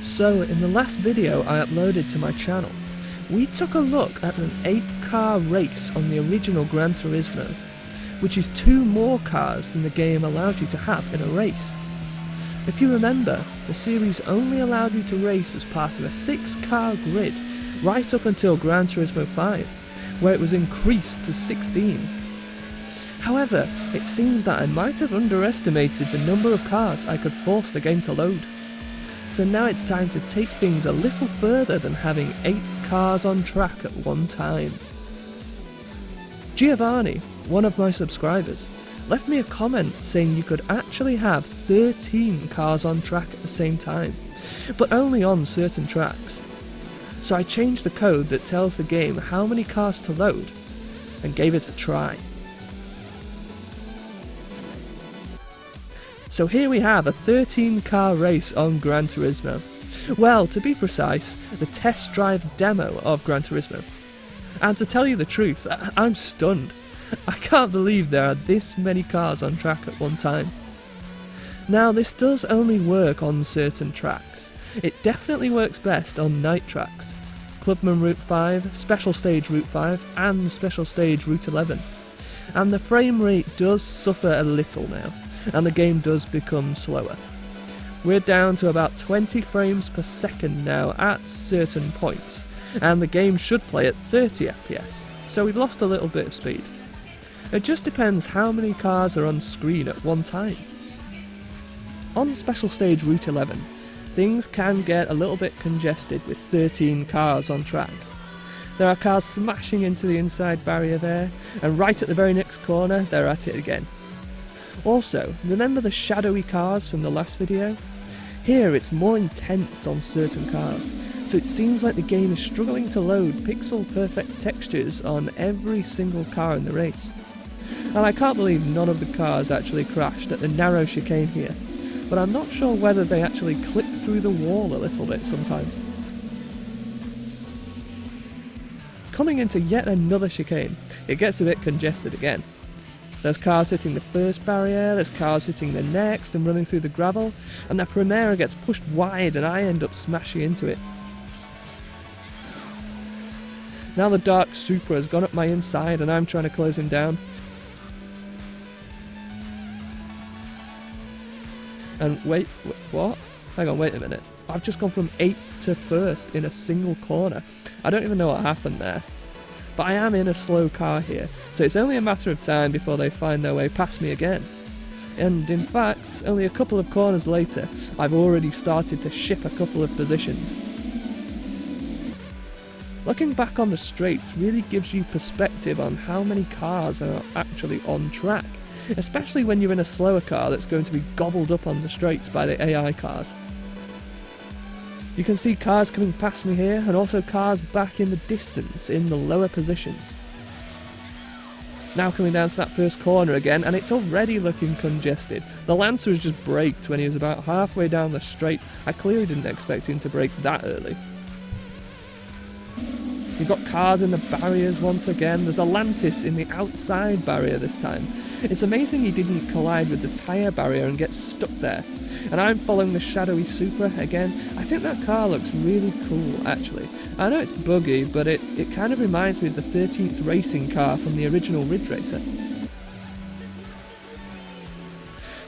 So in the last video I uploaded to my channel, we took a look at an 8-car race on the original Gran Turismo, which is 2 more cars than the game allows you to have in a race. If you remember, the series only allowed you to race as part of a 6-car grid right up until Gran Turismo 5, where it was increased to 16. However, it seems that I might have underestimated the number of cars I could force the game to load. So now it's time to take things a little further than having 8 cars on track at one time. Giovanni, one of my subscribers, left me a comment saying you could actually have 13 cars on track at the same time, but only on certain tracks. So I changed the code that tells the game how many cars to load, and gave it a try. So here we have a 13-car race on Gran Turismo. Well, to be precise, the test drive demo of Gran Turismo. And to tell you the truth, I'm stunned. I can't believe there are this many cars on track at one time. Now, this does only work on certain tracks. It definitely works best on night tracks. Clubman Route 5, Special Stage Route 5, and Special Stage Route 11. And the frame rate does suffer a little now, and the game does become slower. We're down to about 20 frames per second now at certain points, and the game should play at 30 FPS, so we've lost a little bit of speed. It just depends how many cars are on screen at one time. On Special Stage Route 11, things can get a little bit congested with 13 cars on track. There are cars smashing into the inside barrier there, and right at the very next corner, they're at it again. Also, remember the shadowy cars from the last video? Here it's more intense on certain cars, so it seems like the game is struggling to load pixel-perfect textures on every single car in the race. And I can't believe none of the cars actually crashed at the narrow chicane here, but I'm not sure whether they actually clip through the wall a little bit sometimes. Coming into yet another chicane, it gets a bit congested again. There's cars hitting the first barrier, there's cars hitting the next and running through the gravel, and the Primera gets pushed wide and I end up smashing into it. Now the Dark Supra has gone up my inside and I'm trying to close him down. And wait, what? Hang on, wait a minute. I've just gone from 8th to 1st in a single corner. I don't even know what happened there. But I am in a slow car here, so it's only a matter of time before they find their way past me again. And in fact, only a couple of corners later, I've already started to ship a couple of positions. Looking back on the straights really gives you perspective on how many cars are actually on track, especially when you're in a slower car that's going to be gobbled up on the straights by the AI cars. You can see cars coming past me here, and also cars back in the distance in the lower positions. Now coming down to that first corner again, and it's already looking congested. The Lancer has just braked when he was about halfway down the straight. I clearly didn't expect him to brake that early. You've got cars in the barriers once again. There's a Lantis in the outside barrier this time. It's amazing he didn't collide with the tyre barrier and get stuck there. And I'm following the shadowy Supra again. I think that car looks really cool, actually. I know it's buggy, but it kind of reminds me of the 13th racing car from the original Ridge Racer.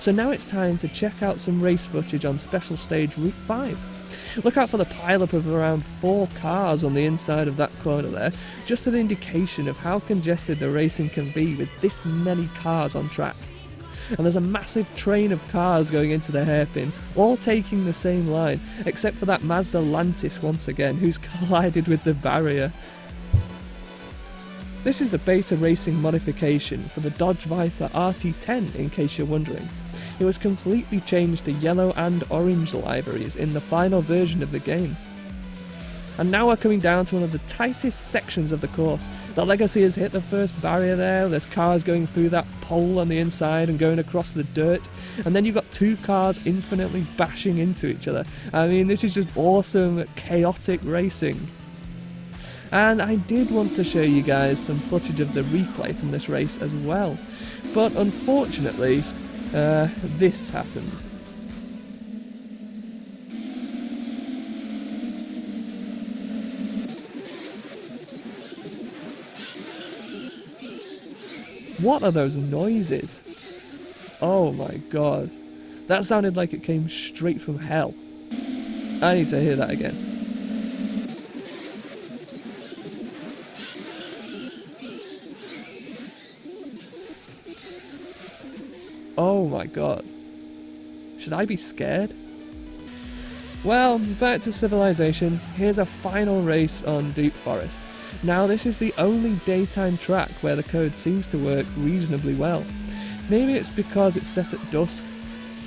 So now it's time to check out some race footage on Special Stage Route 5. Look out for the pile-up of around 4 cars on the inside of that corner there, just an indication of how congested the racing can be with this many cars on track. And there's a massive train of cars going into the hairpin, all taking the same line, except for that Mazda Lantis once again, who's collided with the barrier. This is the beta racing modification for the Dodge Viper RT10, in case you're wondering. It was completely changed to yellow and orange liveries in the final version of the game. And now we're coming down to one of the tightest sections of the course. The Legacy has hit the first barrier there, there's cars going through that pole on the inside and going across the dirt, and then you've got 2 cars infinitely bashing into each other. I mean, this is just awesome, chaotic racing. And I did want to show you guys some footage of the replay from this race as well, but unfortunately, this happened. What are those noises? Oh my god. That sounded like it came straight from hell. I need to hear that again. Oh my god. Should I be scared? Well, back to civilization. Here's a final race on Deep Forest. Now this is the only daytime track where the code seems to work reasonably well. Maybe it's because it's set at dusk,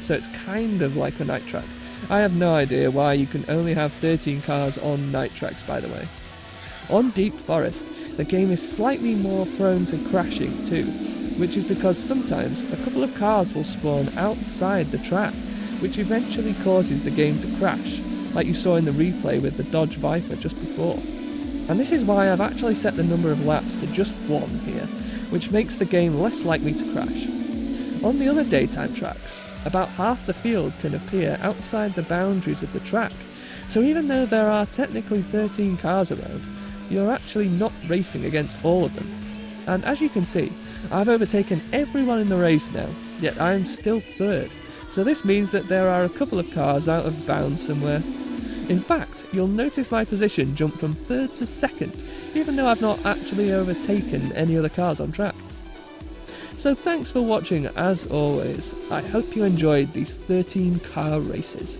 so it's kind of like a night track. I have no idea why you can only have 13 cars on night tracks, by the way. On Deep Forest, the game is slightly more prone to crashing too, which is because sometimes a couple of cars will spawn outside the track, which eventually causes the game to crash, like you saw in the replay with the Dodge Viper just before. And this is why I've actually set the number of laps to just 1 here, which makes the game less likely to crash. On the other daytime tracks, about half the field can appear outside the boundaries of the track, so even though there are technically 13 cars around, you're actually not racing against all of them. And as you can see, I've overtaken everyone in the race now, yet I'm still third, so this means that there are a couple of cars out of bounds somewhere. In fact, you'll notice my position jump from third to second, even though I've not actually overtaken any other cars on track. So thanks for watching as always. I hope you enjoyed these 13 car races.